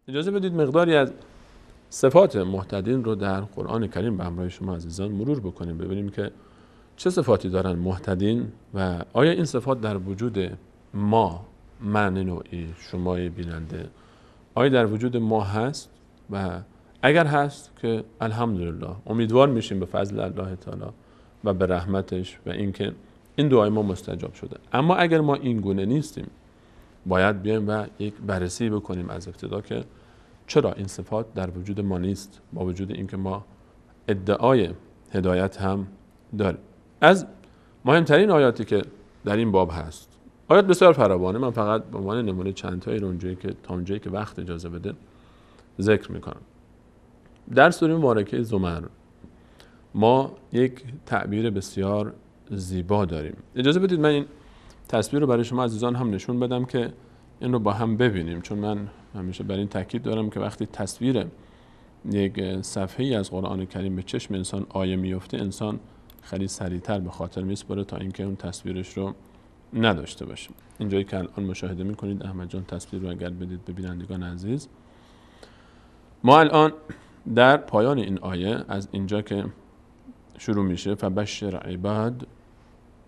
اجازه بدید مقداری از صفات محتدین رو در قرآن کریم به همراه شما عزیزان مرور بکنیم، ببینیم که چه صفاتی دارن محتدین و آیا این صفات در وجود ما، من نوعی، شمای بیننده، آیا در وجود ما هست و اگر هست که الحمدلله امیدوار میشیم به فضل الله تعالی و به رحمتش و اینکه این دعای ما مستجاب شده. اما اگر ما این گونه نیستیم باید بیایم و یک بررسی بکنیم از ابتدا که چرا این صفات در وجود ما نیست، با وجود اینکه ما ادعای هدایت هم داریم. از مهمترین آیاتی که در این باب هست، آیات بسیار فراوانه، من فقط به عنوان نمونه چند تایی رو اونجایی که وقت اجازه بده ذکر میکنم. در سوره مبارکه زمر ما یک تعبیر بسیار زیبا داریم. اجازه بدید من این تصویر رو برای شما عزیزان هم نشون بدم که این رو با هم ببینیم، چون من همیشه بر این تاکید دارم که وقتی تصویر یک صفحه‌ای از قرآن کریم به چشم انسان آیه میفته، انسان خیلی سریعتر به خاطر میسپره تا اینکه اون تصویرش رو نداشته باشه. اینجایی که الان مشاهده میکنید احمد جان تصویر رو اگر بدید به بینندگان عزیز، ما الان در پایان این آیه از اینجا که شروع میشه فبشر عباد،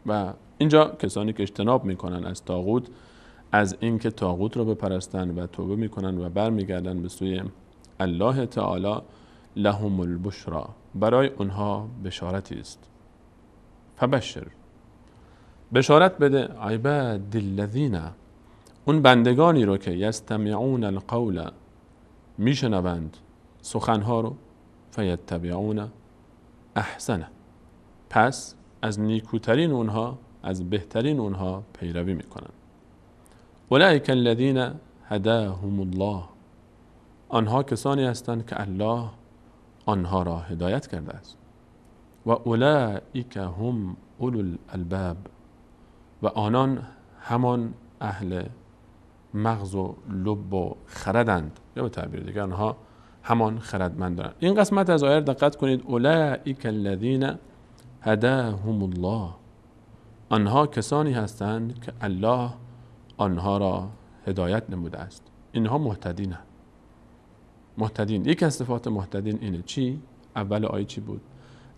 و اینجا کسانی که اجتناب میکنن از طاغوت، از اینکه طاغوت رو بپرستن و توبه میکنن و برمیگردن به سوی الله تعالی، لهم البشرا، برای اونها بشارتی است. فبشر، بشارت بده، عباد الذین، اون بندگانی رو که یستمعون القول، میشنوند سخنها رو، فیتبعون احسنه، پس از نیکوترین اونها، از بهترین اونها پیروی میکنن. اولئک الذین هداهم الله، آنها کسانی هستند که الله آنها را هدایت کرده است. و اولئک هم اولو الالباب، و آنان همان اهل مغز و لب و خردند، یا به تعبیر دیگر آنها همان خردمندان. این قسمت از آیه دقت کنید، اولئک الذین هداهم الله، آنها کسانی هستند که الله آنها را هدایت نموده است. اینها محتدینند. محتدین، یک از صفات محتدین اینه. چی؟ اول آیه چی بود؟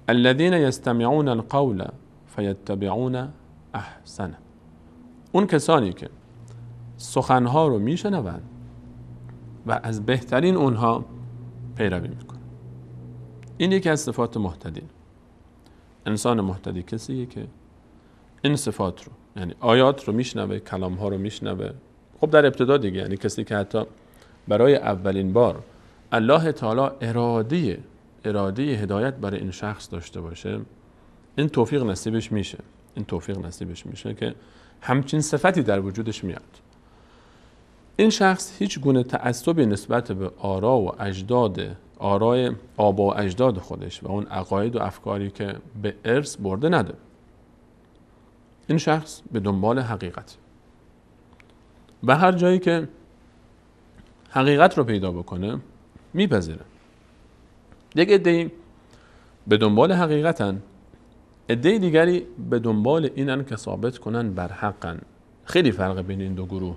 الذین یستمعون القول فیتبعون احسنه، اون کسانی که سخنها رو میشنوند و از بهترین اونها پیروی میکنن. این یکی از صفات محتدین. انسان محتدی کسیه که این صفات رو، یعنی آیات رو میشنوه، کلام ها رو میشنوه. خب در ابتدا دیگه، یعنی کسی که حتی برای اولین بار الله تعالی اراده هدایت برای این شخص داشته باشه، این توفیق نصیبش میشه. این توفیق نصیبش میشه که همچین صفتی در وجودش میاد. این شخص هیچ گونه تعصبی نسبت به آرای آبا و اجداد خودش و اون عقاید و افکاری که به ارث برده نده. این شخص به دنبال حقیقت و هر جایی که حقیقت رو پیدا بکنه میپذیره. یک عده‌ای به دنبال حقیقتن، عده دیگری به دنبال اینن که ثابت کنن بر حقن. خیلی فرق بین این دو گروه.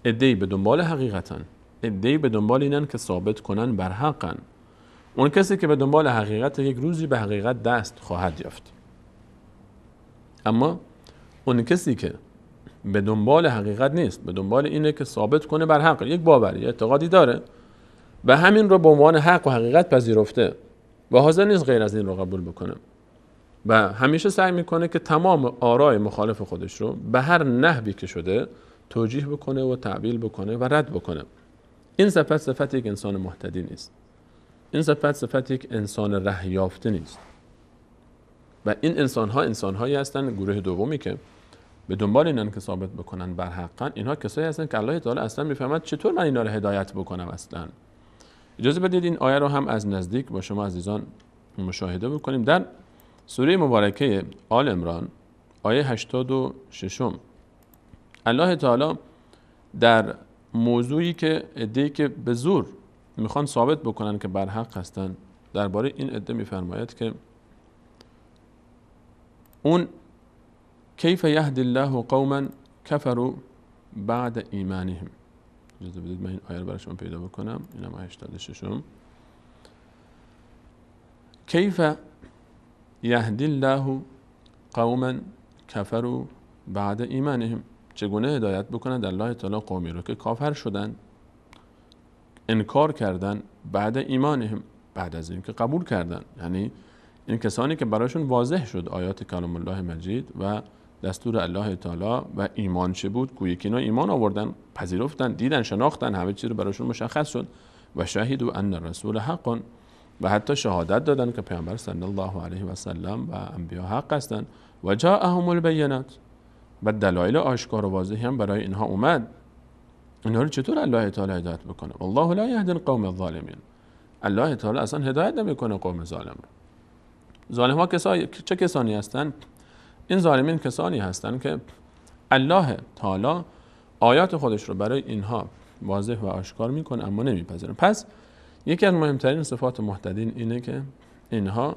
عده‌ای به دنبال حقیقتن، عده‌ای به دنبال اینن که ثابت کنن بر حقن. اون کسی که به دنبال حقیقت یک روزی به حقیقت دست خواهد یافت. اما اون کسی که به دنبال حقیقت نیست، به دنبال اینه که ثابت کنه بر حق، یک باوری، اعتقادی داره و همین رو به عنوان حق و حقیقت پذیرفته و حاضر نیست غیر از این رو قبول بکنه و همیشه سعی میکنه که تمام آرای مخالف خودش رو به هر نحوی که شده توجیه بکنه و تعبیل بکنه و رد بکنه. این صفت یک انسان محتدی نیست. این صفت یک انسان ره یافته نیست. و این انسان‌هایی هستن، گروه دومی که به دنبال اینن که ثابت بکنن بر حقن. اینها کسایی هستن که الله تعالی اصلا میفهمد چطور من اینا رو هدایت بکنم. اصلا اجازه بدید این آیه رو هم از نزدیک با شما عزیزان مشاهده بکنیم. در سوره مبارکه آل عمران آیه 86 الله تعالی در موضوعی که عده‌ای که به زور میخوان ثابت بکنن که بر حق هستن، درباره این عده میفرماید که اون کیف یهدی الله قوما کفروا بعد ایمانهم، اجازه بدید من این آیه رو برای شما پیدا بکنم. اینم 86. کیف یهدی الله قوما کفروا بعد ایمانهم، چگونه هدایت بکنند الله تعالی قومی رو که کافر شدن، انکار کردن بعد ایمانهم، بعد از این که قبول کردن. یعنی این کسانی که برایشون واضح شد آیات کلام الله مجید و دستور الله تعالی و ایمان چه بود، گویا که اینا ایمان آوردن، پذیرفتن، دیدن، شناختن، همه چیز رو برایشون مشخص شد. و شهیدوا ان الرسول حق، و حتی شهادت دادن که پیامبر صلی الله علیه و سلم و انبیا حق هستند. و جاءهم البینات، و دلایل آشکار و واضحی هم برای اینها اومد. اینها رو چطور الله تعالی هدایت بکنه؟ والله لا یهدی القوم الظالمین، الله تعالی اصلا هدایت نمیکنه قوم ظالم رو. ظالم ها چه کسانی هستند؟ این ظالمین کسانی هستند که الله تعالی آیات خودش رو برای اینها واضح و آشکار میکنه اما نمیپذیرن. پس یکی از مهمترین صفات مهتدین اینه که اینها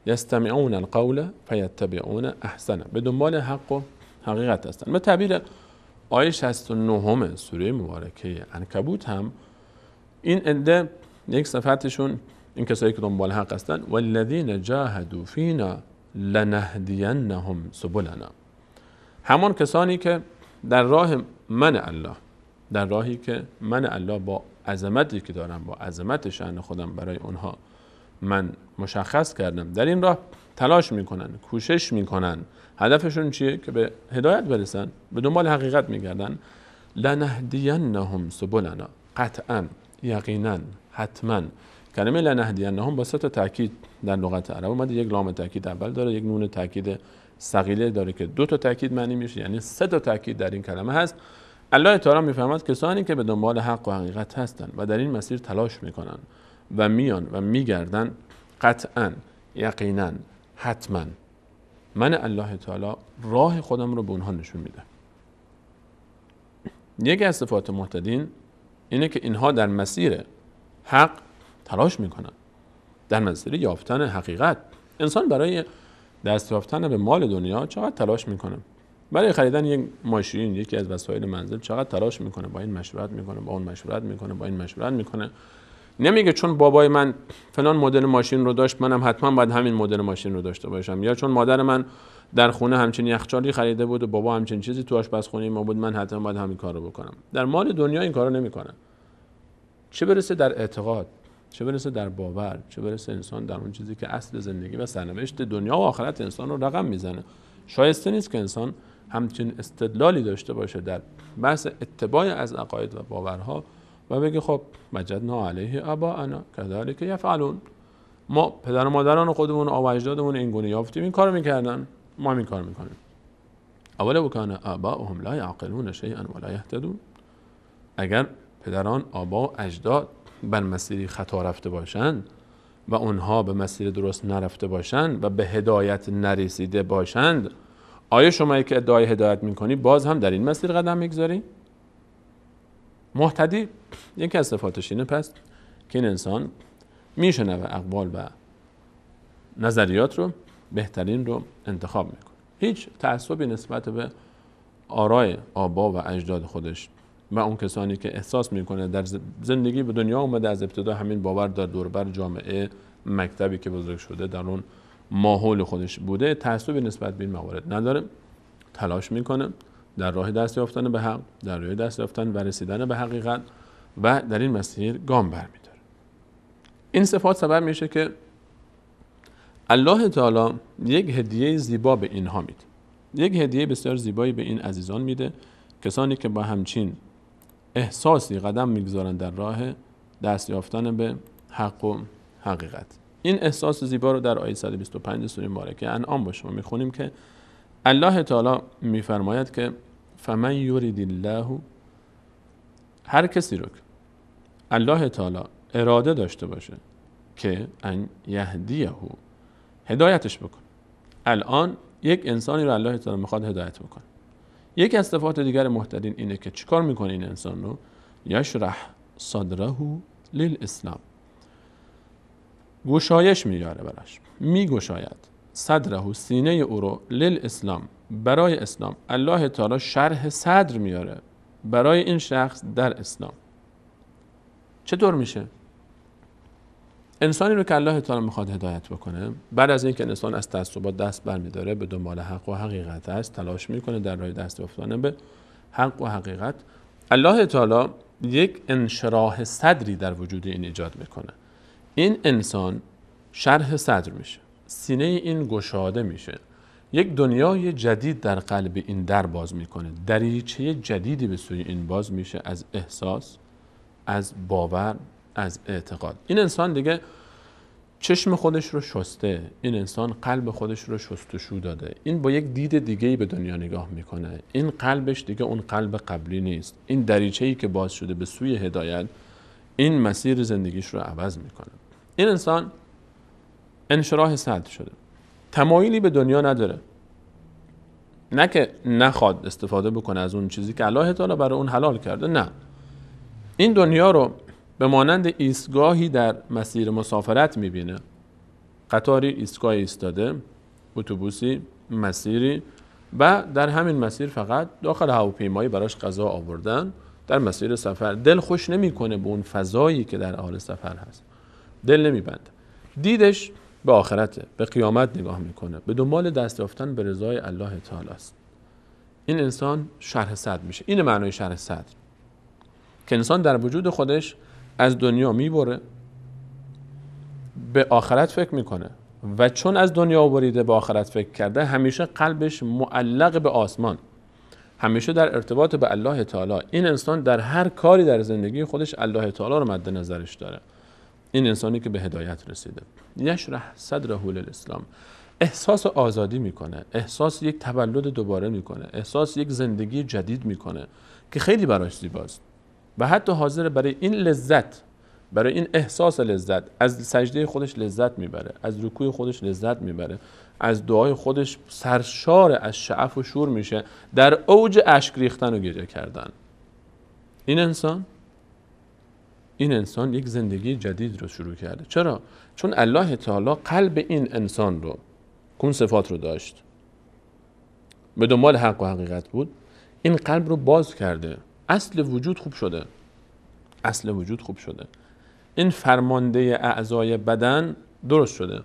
یستمعون القول فیتبعون احسنه، به دنبال حق و حقیقت هستند. به تعبیر آیه 69 سوره مبارکه عنکبوت هم این عده یک صفتشون این کسایی که دنبال حق هستند، والذین جاهدوا فینا لنهدینهم سبلنا، همان کسانی که در راه من الله، در راهی که من الله با عظمتی که دارم، با عظمت شأن خودم برای اونها من مشخص کردم، در این راه تلاش میکنن، کوشش میکنن، هدفشون چیه؟ که به هدایت برسن، به دنبال حقیقت میگردن. لنهدینهم سبلنا، قطعا، یقینا، حتما. کلمه لنهدینهم با 3 تا تاکید در لغت عرب اومده. یک لام تاکید اول داره، یک نون تاکید ثقیله داره که 2 تا تاکید معنی میشه، یعنی 3 تا تاکید در این کلمه هست. الله تعالی میفهمد کسانی که به دنبال حق و حقیقت هستند و در این مسیر تلاش میکنن و میان و میگردن، قطعا، یقینا، حتما من الله تعالی راه خودم رو به اونها نشون میده. یکی از صفات مهتدین اینه که اینها در مسیر حق تلاش میکنن، در مسیر یافتن حقیقت. انسان برای دست یافتن به مال دنیا چقدر تلاش میکنه، برای خریدن یک ماشین، یکی از وسایل منزل، چقدر تلاش میکنه، با این مشورت میکنه، با اون مشورت میکنه، با این مشورت میکنه. نمیگه چون بابای من فلان مدل ماشین رو داشت منم حتما باید همین مدل ماشین رو داشته باشم، یا چون مادر من در خونه همچین یخچالی خریده بود و بابا همچین چیزی تو آشپزخونه ما بود من حتما باید همین کارو بکنم. در مال دنیا این کارو نمیکنه. چه برسه در اعتقاد، چه برسه در باور، چه برسه انسان در اون چیزی که اصل زندگی و سرنوشت دنیا و آخرت انسان رو رقم میزنه. شایسته نیست که انسان همچین استدلالی داشته باشه در بحث اتباع از عقاید و باورها و بگه خب وجدنا علیه آباءنا کذالک یفعلون، ما پدر و مادران خودمون و اجدادمون این گونه یافتیم این کارو میکردن، ما هم این کارو میکنیم. اولو کان آباؤهم لا یعقلون شیئا ولا یهتدون، اگر پدران، آبا و اجداد بر مسیری خطا رفته باشند و اونها به مسیر درست نرفته باشند و به هدایت نرسیده باشند، آیا شمایی که ادعای هدایت میکنی باز هم در این مسیر قدم میگذاری؟ مهتدی یکی از صفاتش اینه پس که این انسان میشنوه اقوال و نظریات رو، بهترین رو انتخاب میکنه، هیچ تعصبی نسبت به آرای آبا و اجداد خودش و اون کسانی که احساس میکنه در زندگی به دنیا اومده از ابتدا همین باور در دوربر جامعه، مکتبی که بزرگ شده در اون ماحول خودش بوده، تعصبی نسبت به این موارد نداره، تلاش میکنه در راه دست یافتن به حق، در راه دست یافتن و رسیدن به حقیقت و در این مسیر گام برمیداره. این صفات سبب میشه که الله تعالی یک هدیه زیبا به اینها میده، یک هدیه بسیار زیبایی به این عزیزان میده، کسانی که با همچین احساسی قدم میگذارن در راه دست یافتن به حق و حقیقت. این احساس زیبا رو در آیه 125 سوره مبارکه انعام با شما میخونیم که الله تعالی میفرماید که فمن یرید الله، هر کسی رو که الله تعالی اراده داشته باشه که ان یهدیه، هدایتش بکن. الان یک انسانی رو الله تعالی میخواد هدایت بکنه. یکی از صفات دیگر مهتدین اینه که چیکار میکنه این انسان رو؟ یشرح صدره للاسلام، گشایش میاره براش، میگشاید صدره، سینه او رو، للاسلام، برای اسلام. الله تعالی شرح صدر میاره، برای این شخص در اسلام. چطور میشه؟ انسانی رو که الله تعالی میخواد هدایت بکنه، بعد از اینکه انسان از تعصبات دست برمیداره، به دنبال حق و حقیقت است، تلاش میکنه در راه دست افتادن به حق و حقیقت، الله تعالی یک انشراح صدری در وجود این ایجاد میکنه. این انسان شرح صدر میشه، سینه این گشاده میشه، یک دنیای جدید در قلب این در باز میکنه، دریچه جدیدی به سوی این باز میشه، از احساس، از باور، از اعتقاد. این انسان دیگه چشم خودش رو شسته، این انسان قلب خودش رو شستشو داده، این با یک دید دیگه‌ای به دنیا نگاه میکنه، این قلبش دیگه اون قلب قبلی نیست، این دریچه‌ای که باز شده به سوی هدایت این مسیر زندگیش رو عوض میکنه. این انسان انشراح صدر شده، تمایلی به دنیا نداره، نه که نخواد استفاده بکنه از اون چیزی که الله تعالی برای اون حلال کرده، نه، این دنیا رو به مانند ایستگاهی در مسیر مسافرت میبینه. قطاری ایستگاه ایستاده، اتوبوسی، مسیری، و در همین مسیر فقط داخل هواپیمایی براش غذا آوردن، در مسیر سفر دل خوش نمیکنه به اون فضایی که در حال سفر هست، دل نمیبنده، دیدش به آخرته، به قیامت نگاه میکنه، به دنبال دست یافتن به رضای الله تعالی است. این انسان شرح صدر میشه. این معنای شرح صدر، که انسان در وجود خودش از دنیا میبره، به آخرت فکر میکنه، و چون از دنیا بریده به آخرت فکر کرده، همیشه قلبش معلق به آسمان، همیشه در ارتباط به الله تعالی. این انسان در هر کاری در زندگی خودش الله تعالی رو مد نظرش داره. این انسانی که به هدایت رسیده، یشرح صدره للاسلام، احساس آزادی میکنه، احساس یک تولد دوباره میکنه، احساس یک زندگی جدید میکنه که خیلی براش زیباست، و حتی حاضر برای این لذت، برای این احساس لذت، از سجده خودش لذت میبره، از رکوع خودش لذت میبره، از دعای خودش سرشار از شعف و شور میشه، در اوج اشک ریختن و گریه کردن. این انسان یک زندگی جدید رو شروع کرده. چرا؟ چون الله تعالی قلب این انسان رو، کون صفات رو داشت، به دنبال حق و حقیقت بود، این قلب رو باز کرده، اصل وجود خوب شده، اصل وجود خوب شده، این فرمانده اعضای بدن درست شده،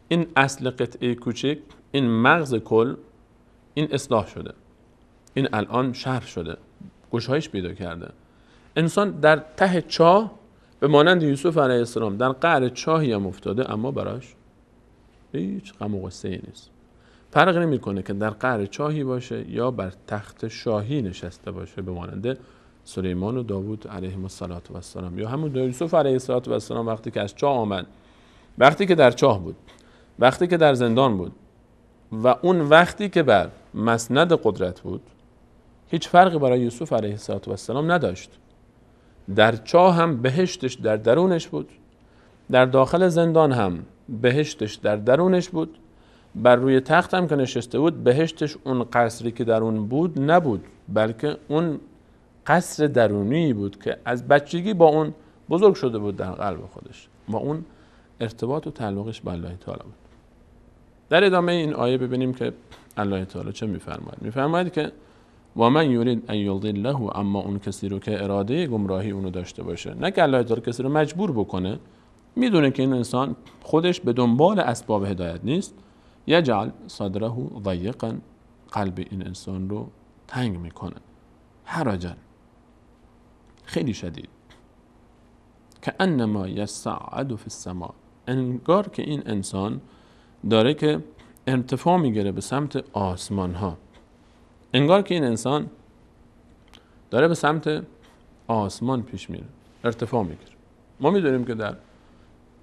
این اصل قطعه کوچک، این مغز کل، این اصلاح شده، این الان شرح شده، گشایش پیدا کرده. انسان در ته چاه به مانند یوسف علیه السلام در قعر چاهی هم افتاده، اما براش هیچ غم و غصه ای نیست. فرق نمیکنه که در قعر چاهی باشه یا بر تخت شاهی نشسته باشه، به مانند سلیمان و داوود علیهم السلام، یا همون یوسف علیه السلام وقتی که از چاه آمد، وقتی که در چاه بود، وقتی که در زندان بود، و اون وقتی که بر مسند قدرت بود، هیچ فرقی برای یوسف علیه السلام نداشت. در چاه هم بهشتش در درونش بود، در داخل زندان هم بهشتش در درونش بود، بر روی تخت هم که نشسته بود، بهشتش اون قصری که درون بود نبود، بلکه اون قصر درونی بود که از بچگی با اون بزرگ شده بود در قلب خودش، و اون ارتباط و تعلقش با الله تعالی بود. در ادامه این آیه ببینیم که الله تعالی چه میفرماید. میفرماید که و من یرید ان یضله، اما اون کسی رو که اراده گمراهی اونو داشته باشه، نه که الله تعالی کسی رو مجبور بکنه، میدونه که این انسان خودش به دنبال اسباب هدایت نیست، یجعل صدره ضیقا، قلب این انسان رو تنگ میکنه، حرجا، خیلی شدید، که انما یصعد فی السماء، انگار که این انسان داره که ارتفاع میگیره به سمت آسمان ها، انگار که این انسان داره به سمت آسمان پیش میره، ارتفاع میگیره. ما میدونیم که در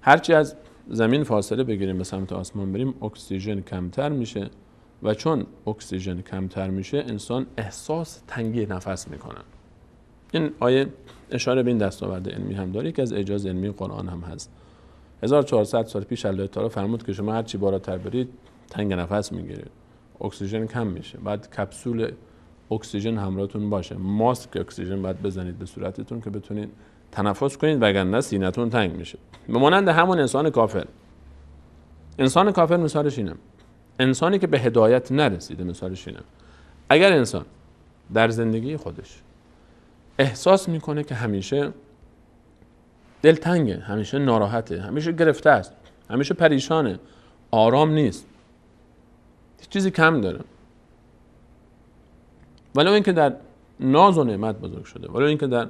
هرچی از زمین فاصله بگیریم به سمت آسمان بریم، اکسیژن کمتر میشه، و چون اکسیژن کمتر میشه انسان احساس تنگی نفس میکنه. این آیه اشاره به این دستاورد علمی هم داره که از اعجاز علمی قرآن هم هست. 1400 سال پیش الله تعالی فرمود که شما هرچی بالاتر برید تنگ نفس میگیرید، اکسیژن کم میشه، بعد کپسول اکسیژن همراهتون باشه، ماسک اکسیژن باید بزنید به صورتتون که بتونید تنفس کنید، وگرنه سینه‌تون تنگ میشه. به مانند همون انسان کافر. انسان کافر مثالش اینه، انسانی که به هدایت نرسیده مثالش اینه. اگر انسان در زندگی خودش احساس میکنه که همیشه دلتنگه، همیشه ناراحته، همیشه گرفته است، همیشه پریشانه، آرام نیست، هیچ چیزی کم داره. ولو اینکه در ناز و نعمت بزرگ شده، ولو اینکه در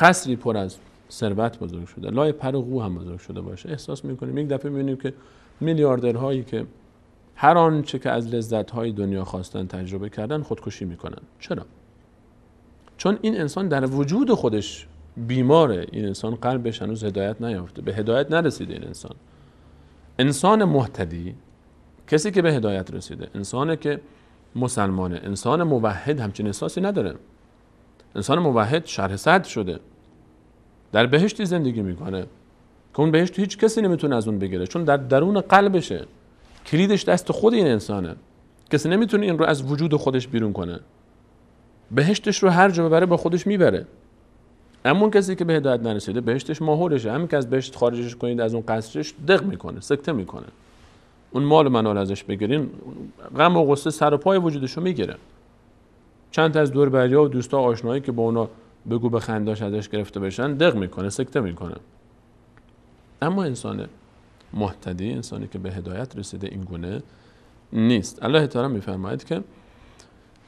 قصری پر از ثروت بزرگ شده، لای پر و قو هم بزرگ شده باشه، احساس میکنیم یک دفعه میبینیم که میلیاردرهایی که هر آنچه که از لذت‌های دنیا خواستن تجربه کردن خودکشی میکنن. چرا؟ چون این انسان در وجود خودش بیماره، این انسان قلبش هنوز هدایت نیافته، به هدایت نرسیده. این انسان مهتدی، کسی که به هدایت رسیده، انسانی که مسلمانه، انسان موحد همچین احساسی نداره. انسان موحد شرح صدر شده، در بهشتی زندگی میکنه که اون بهشت هیچ کسی نمیتونه از اون بگیره، چون در درون قلبشه، کلیدش دست خود این انسانه، کسی نمیتونه این رو از وجود خودش بیرون کنه. بهشتش رو هر جا ببره با خودش میبره. اما اون کسی که به هدایت نرسیده بهشتش ماهورشه، همین که از بهشت خارجش کنید از اون قصرش دق میکنه، سکته میکنه. اون مال منال ازش بگیرین، غم و غصه سر و پای وجودشو میگیره. چند تا از دور بریا و دوستا آشنایی که با اونا بگو بخنداش ازش گرفته بشن دق میکنه، سکته میکنه. اما انسان مهتدی، انسانی که به هدایت رسیده، این گونه نیست. الله تعالی میفرماید که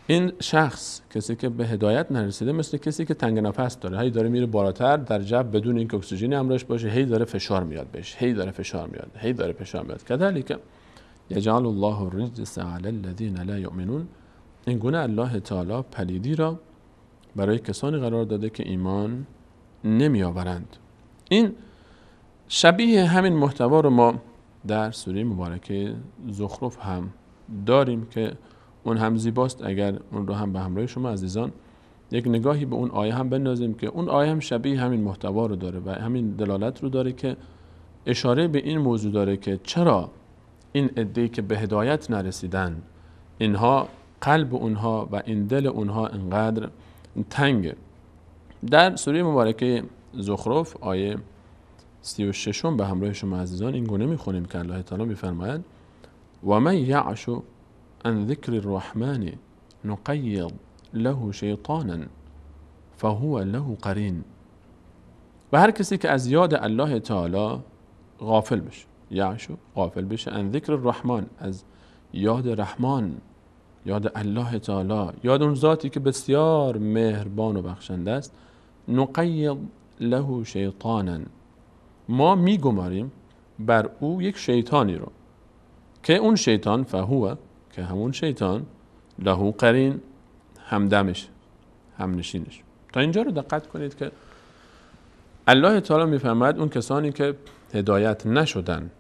این شخص، کسی که به هدایت نرسیده، مثل کسی که تنگ نفس داره، هی داره میره بالاتر در جو بدون اینکه اکسیژن همراهش باشه، هی داره فشار میاد بهش، هی داره فشار میاد، هی داره فشار میاد. کذالک یجعل الله الرجس علی الذین لا یؤمنون. این گونه الله تعالی پلیدی را برای کسانی قرار داده که ایمان نمی آورند. این شبیه همین محتوا رو ما در سوره مبارکه زخرف هم داریم که اون هم زیباست. اگر اون رو هم به همراه شما عزیزان یک نگاهی به اون آیه هم بندازیم که اون آیه هم شبیه همین محتوا رو داره و همین دلالت رو داره که اشاره به این موضوع داره که چرا این عده‌ای که به هدایت نرسیدن، اینها قلب اونها و این دل اونها انقدر تنگه. در سوره مبارکه زخرف آیه 36 به همراه شما عزیزان این گونه میخونیم که الله تعالی میفرماید و من یعش عن ذکر الرحمن نقید له شیطانا فهو له قرین. و هر کسی که از یاد الله تعالی غافل بشه، یعشو غافل بشه، عن ذکر الرحمن، از یاد رحمان، یاد الله تعالی، یاد اون ذاتی که بسیار مهربان و بخشنده است، نقید له شیطانا، ما میگماریم بر او یک شیطانی رو که اون شیطان فهو، که همون شیطان، له قرین، همدمش، همنشینش. تا اینجا رو دقت کنید که الله تعالی میفرماید اون کسانی که هدایت نشدن،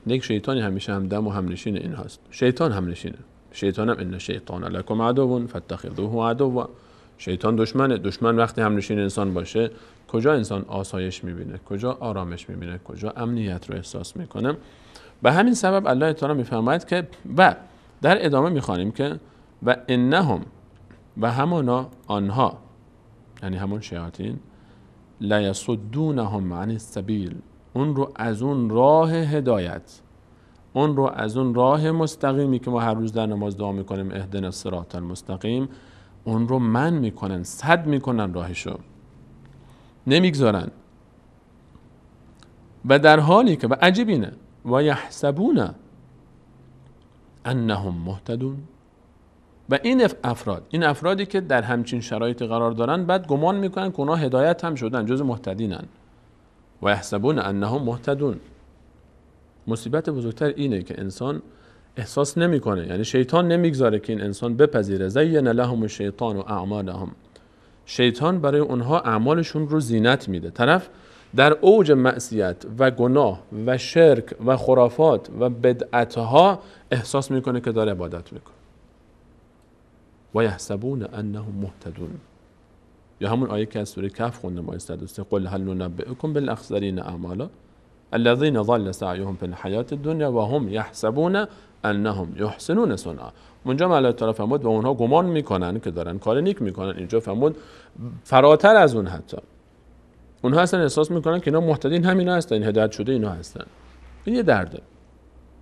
یک شیطانی همیشه همدم و همنشین این هست. شیطان همنشینه، شیطان هم ان شیطان لکم عدو فاتخذوه عدوا. شیطان دشمنه. دشمن وقتی همنشین انسان باشه، کجا انسان آسایش میبینه، کجا آرامش میبینه، کجا امنیت رو احساس میکنه. به همین سبب الله تعالی میفرماید که و در ادامه میخوانیم که و انهم، و همانا آنها، یعنی همون شیاطین، لا یصدونهم عن السبیل، اون رو از اون راه هدایت، اون رو از اون راه مستقیمی که ما هر روز در نماز دعا میکنیم اهدنا الصراط المستقیم، اون رو من میکنن، سد میکنن، راهشو نمیگذارن. و در حالی که و عجیب اینه و یحسبون انهم مهتدون، و این افرادی که در همچین شرایطی قرار دارن بعد گمان میکنن که اونا هدایت هم شدن، جز مهتدینن. و یحسبون انهم مهتدون. مصیبت بزرگتر اینه که انسان احساس نمیکنه، یعنی شیطان نمیگذاره که این انسان بپذیره. زین لهم الشیطان و اعمالهم، شیطان برای اونها اعمالشون رو زینت میده. طرف در اوج معصیت و گناه و شرک و خرافات و بدعتها احساس میکنه که داره عبادت میکنه. و یحسبون انهم مهتدون. یا همون آیه که از سوره کهف خوندم، آیه 103، قل هل ننبئکم بالاخسرین اعمالا الذين ضل سعيهم في الحياة الدنيا وهم يحسبون انهم يحسنون صنعا. اونجا الله تعالی فرمود و اونها گمان میکنن که دارن کار نیک میکنن. اینجا فرمود فراتر از اون، حتی اونها اصلا احساس میکنن که اینا مهتدین همینا هستن، این هدایت شده اینا هستن. این یه درده،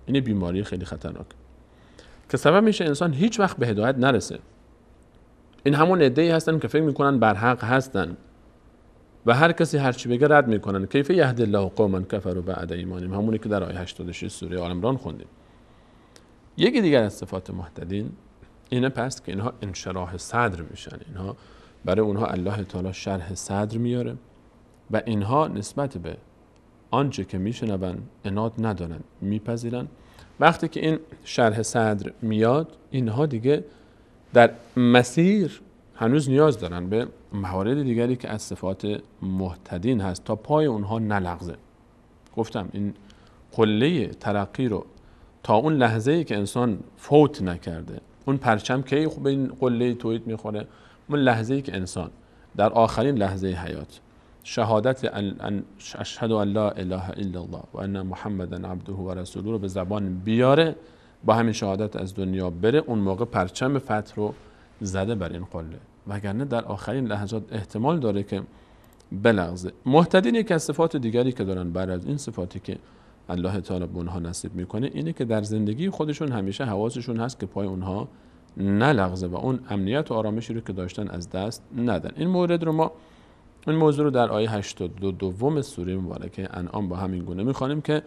این بیماری خیلی خطرناک که سبب میشه انسان هیچ وقت به هدایت نرسه، این همون عده‌ای هستن که فکر میکنن بر حق هستن و هر کسی هر چی بگه رد میکنن. کیف یهدی الله قوما کفروا بعد ایمانهم، همونی که در آیه 86 سوره آل عمران خوندیم. یکی دیگر از صفات مهتدین اینه پس که اینها انشراح صدر میشن، اینها برای اونها الله تعالی شرح صدر میاره و اینها نسبت به آنچه که میشنون عناد ندارن، میپذیرن. وقتی که این شرح صدر میاد، اینها دیگه در مسیر هنوز نیاز دارن به موارد دیگری که از صفات مهتدین هست تا پای اونها نلغزه. گفتم این قله ترقی رو تا اون لحظه‌ای که انسان فوت نکرده، اون پرچم کی به این قله توحید میخوره؟ اون لحظه‌ای که انسان در آخرین لحظه حیات شهادت اشهد ان لا اله الا الله و ان محمدا عبده و رسوله رو به زبان بیاره، با همین شهادت از دنیا بره، اون موقع پرچم فتح رو زده بر این قله، وگرنه در آخرین لحظات احتمال داره که بلغزه. مهتدین یکی از صفات دیگری که دارن بعد از این صفاتی که الله تعالی به اونها نصیب میکنه اینه که در زندگی خودشون همیشه حواسشون هست که پای اونها نلغزه و اون امنیت و آرامشی رو که داشتن از دست ندن. این موضوع رو در آیه 82 سوره مبارکه انعام با همین گونه میخوانیم که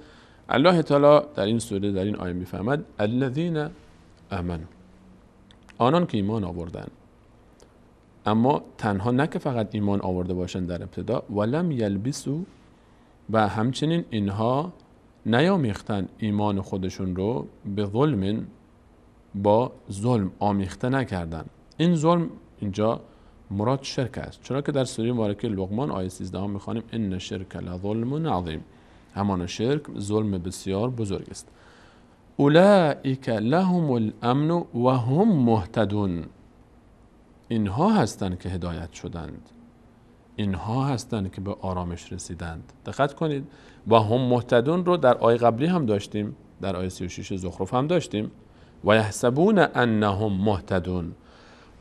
الله تعالی در این سوره در این آیه میفرماد الذین آمنوا، آنان که ایمان آوردن، اما تنها نه که فقط ایمان آورده باشن در ابتدا، ولم یلبسوا، و همچنین اینها نیامیختن ایمان خودشون رو به ظلم، با ظلم آمیخته نکردن. این ظلم اینجا مراد شرک است، چرا که در سوره مبارکه لقمان آیه 13 میخوانیم ان شرک لظلم عظیم، همان شرک ظلم بسیار بزرگ است. اولئک لهم الامن و هم مهتدون، اینها هستند که هدایت شدند، اینها هستند که به آرامش رسیدند. دقت کنید، و هم مهتدون رو در آیه قبلی هم داشتیم، در آیه 36 زخرف هم داشتیم، و یحسبون انهم مهتدون،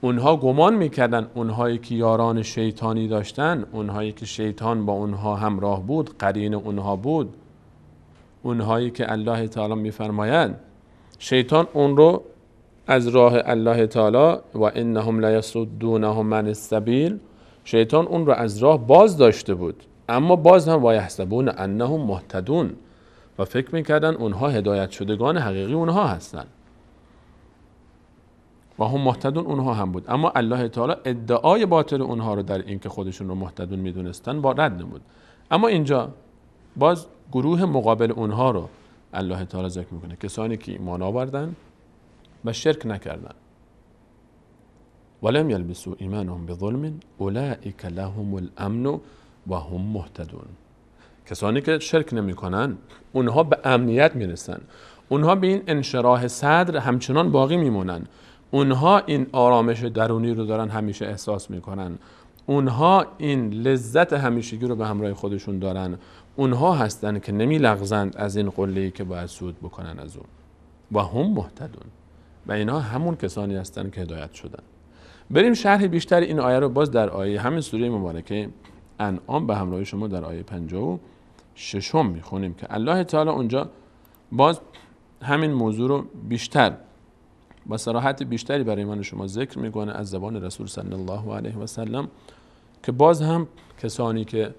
اونها گمان میکردن، اونهایی که یاران شیطانی داشتن، اونهایی که شیطان با اونها همراه بود، قرین اونها بود، اونهایی که الله تعالی میفرماید شیطان اون رو از راه الله تعالی و انهم لیصدونهم عن السبیل، شیطان اون رو از راه باز داشته بود، اما باز هم و یحسبون انهم مهتدون، و فکر میکردن اونها هدایت شدگان حقیقی اونها هستن و هم مهتدون اونها هم بود. اما الله تعالی ادعای باطل اونها رو در این که خودشون رو مهتدون میدونستن با رد نمود. اما اینجا باز گروه مقابل اونها رو الله تعالی ذکر میکنه، کسانی که ایمان آوردن و شرک نکردن. ولم یلبسوا ایمانهم بظلم اولئک لهم الامن و هم مهتدون، کسانی که شرک نمیکنن اونها به امنیت میرسن، اونها به این انشراح صدر همچنان باقی میمونن، اونها این آرامش درونی رو دارن همیشه احساس میکنن، اونها این لذت همیشگی رو به همراه خودشون دارن، اونها هستن که نمی لغزند از این قله‌ای که باید صعود بکنن از اون، و هم مهتدون، و اینها همون کسانی هستن که هدایت شدن. بریم شرح بیشتر این آیه رو باز در آیه همین سوره مبارکه انعام به همراه شما در آیه 56 میخونیم که الله تعالی اونجا باز همین موضوع رو بیشتر با صراحت بیشتری برای من شما ذکر میکنه از زبان رسول صلی الله علیه و سلم، که باز هم کسانی که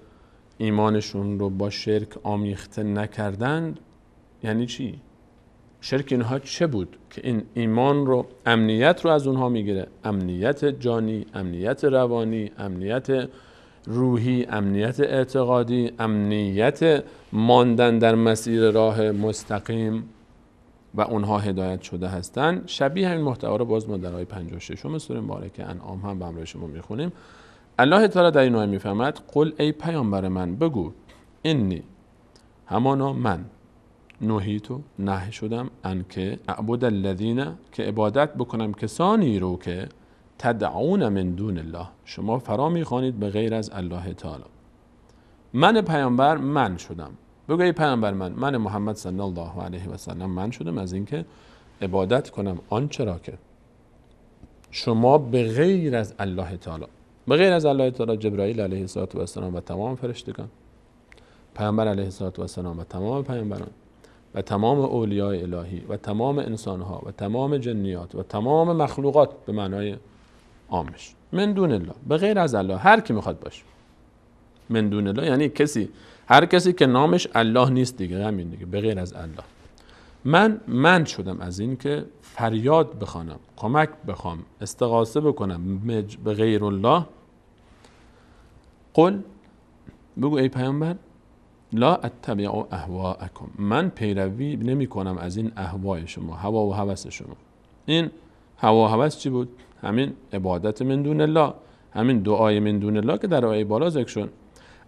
ایمانشون رو با شرک آمیخته نکردند یعنی چی؟ شرک اینها چه بود که این ایمان رو، امنیت رو از اونها میگیره، امنیت جانی، امنیت روانی، امنیت روحی، امنیت اعتقادی، امنیت ماندن در مسیر راه مستقیم، و اونها هدایت شده هستند. شبیه همین محتوا رو باز ما در آیه 56 سوره مبارکه انعام هم به همراه شما میخونیم. الله تعالی در این آیه میفرماید قل ای پیامبر من بگو انی، همانا من، نهیتو نهی شدم، انکه اعبد الذین، که عبادت بکنم کسانی رو که تدعون من دون الله، شما فرا میخوانید به غیر از الله تعالی. من پیامبر من شدم، بگو ای پیامبر من محمد صلی الله علیه و سلم من شدم از اینکه عبادت کنم آنچه را که شما به غیر از الله تعالی، به غیر از الله تعالی جبرائیل علیه السلام و تمام فرشتگان، پیامبر علیه السلام و تمام پیامبران و تمام اولیاء الهی و تمام انسانها و تمام جنیات و تمام مخلوقات به معنای عامش. من دون الله، به غیر از الله، هر کی میخواد باشه. من دون الله یعنی هر کسی که نامش الله نیست دیگه، همین دیگه، به غیر از الله. من شدم از این که فریاد بخوانم، کمک بخوام، استغاثه بکنم به غیر الله. قل، بگو ای پیامبر، لا اتبع اهواءکم، من پیروی نمی کنم از این اهوای شما، هوا و هوس شما. این هوا و هوس چی بود؟ همین عبادت من دون الله، همین دعای من دون الله که در آیه بالا ذکر شد.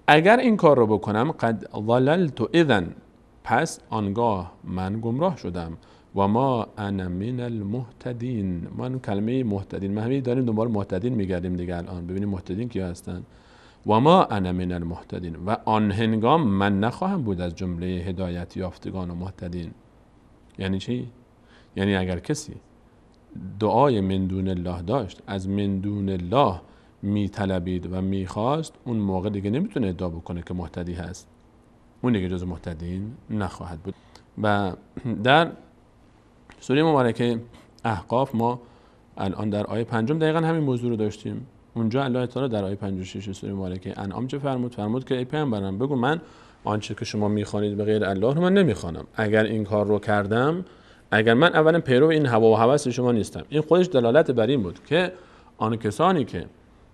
اگر این کار رو بکنم قد ضللت اذن، پس آنگاه من گمراه شدم. و ما انا من المهتدین، من کلمه مهتدین، ما همین داریم دنبال مهتدین میگردیم دیگه. الان ببینیم مهتدین کیا هستن. و ما انا من المهتدین، و آن هنگام من نخواهم بود از جمله هدایت یافتگان و مهتدین. یعنی چی؟ یعنی اگر کسی دعای من دون الله داشت، از من دون الله میطلبید و میخواست، اون موقع دیگه نمیتونه ادعا بکنه که مهتدی هست، اون دیگه جز مهتدین نخواهد بود. و در سوره مبارکه احقاف ما الان در آیه 5 دقیقا همین موضوع رو داشتیم. اونجا الله تعالی در آیه 56 سوره مبارکه انعام چه فرمود؟ فرمود که ای پیامبرم بگو من آنچه که شما میخوانید به غیر الله رو من نمیخوانم. اگر این کار رو کردم، اگر من اولا پیرو این هوا و هوس شما نیستم. این خودش دلالت بر این بود که آن کسانی که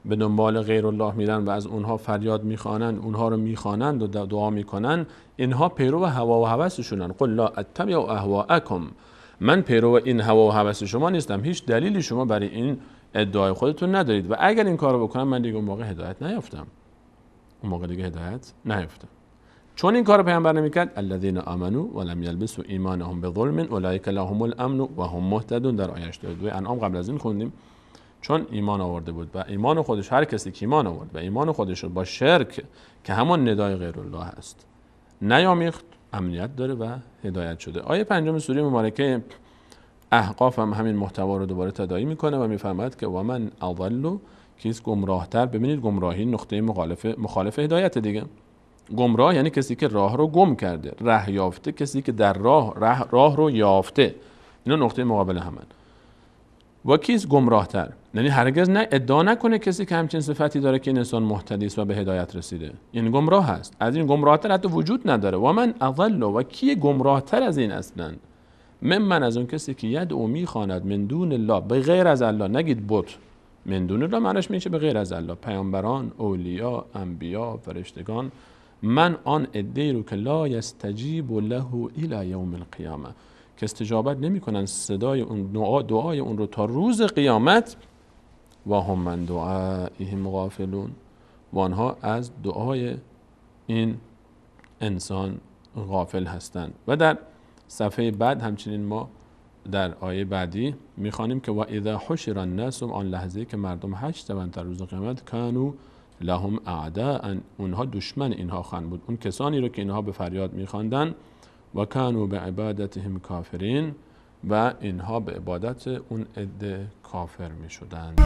به دنبال غیر الله میرن و از اونها فریاد میخوانند، اونها رو میخوانند و دعا میکنن، اینها پیرو هوا و هوسشونن. قل لا اتبع اهواءکم، من پیرو این هوا و هوس شما نیستم، هیچ دلیلی شما برای این ادعای خودتون ندارید و اگر این کارو بکنم من دیگه اون موقع هدایت نیافتم، چون این کارو پیامبر نمیکرد. الذين آمنوا ولم يلبسوا ایمانهم بظلم اولئک لهم الامن و هم مهتدون، در آیه 82 انعام قبل از این خوندیم. چون ایمان آورده بود و ایمان خودش، هر کسی که ایمان آورد و ایمان خودش رو با شرک که همان ندای غیر الله هست نیامیخت، امنیت داره و هدایت شده. آیه 5 سوره مبارکه احقاف هم همین محتوا رو دوباره تداعی میکنه و میفرماید که و من اضل، کیست گمراهتر. ببینید گمراهی نقطه مخالف هدایت دیگه. گمراه یعنی کسی که راه رو گم کرده، ره یافته کسی که در راه رو یافته. اینا نقطه مقابل همن. و کیست گمراهتر، یعنی هرگز ادعا نکنه کسی که همچین صفتی داره که این انسان مهتدی است و به هدایت رسیده، این گمراه هست. از این گمراهتر حتی وجود نداره. و من اضل، و کی گمراهتر از این اصلا؟ من از اون کسی که یدعو میخواند من دون الله، به غیر از الله. نگید بت، من دون الله معنیش میشه به غیر از الله، پیامبران، اولیا، انبیا، فرشتگان. من آن عده‌ای رو که لا یستجیب له الی یوم القیامه، که استجابت نمی‌کنن صدای اون دعای اون رو تا روز قیامت. و هم من دعائهم غافلون، و آنها از دعای این انسان غافل هستند. و در صفحه بعد همچنین ما در آیه بعدی میخوانیم که و اذا حشر الناس، آن لحظه که مردم حشر شوند در روز قیامت، کانوا لهم اعداء، اونها دشمن اینها خواهند بود، اون کسانی رو که اینها به فریاد میخواندن. و کانوا بعبادتهم کافرین، و اینها به عبادت اون عده کافر میشدند.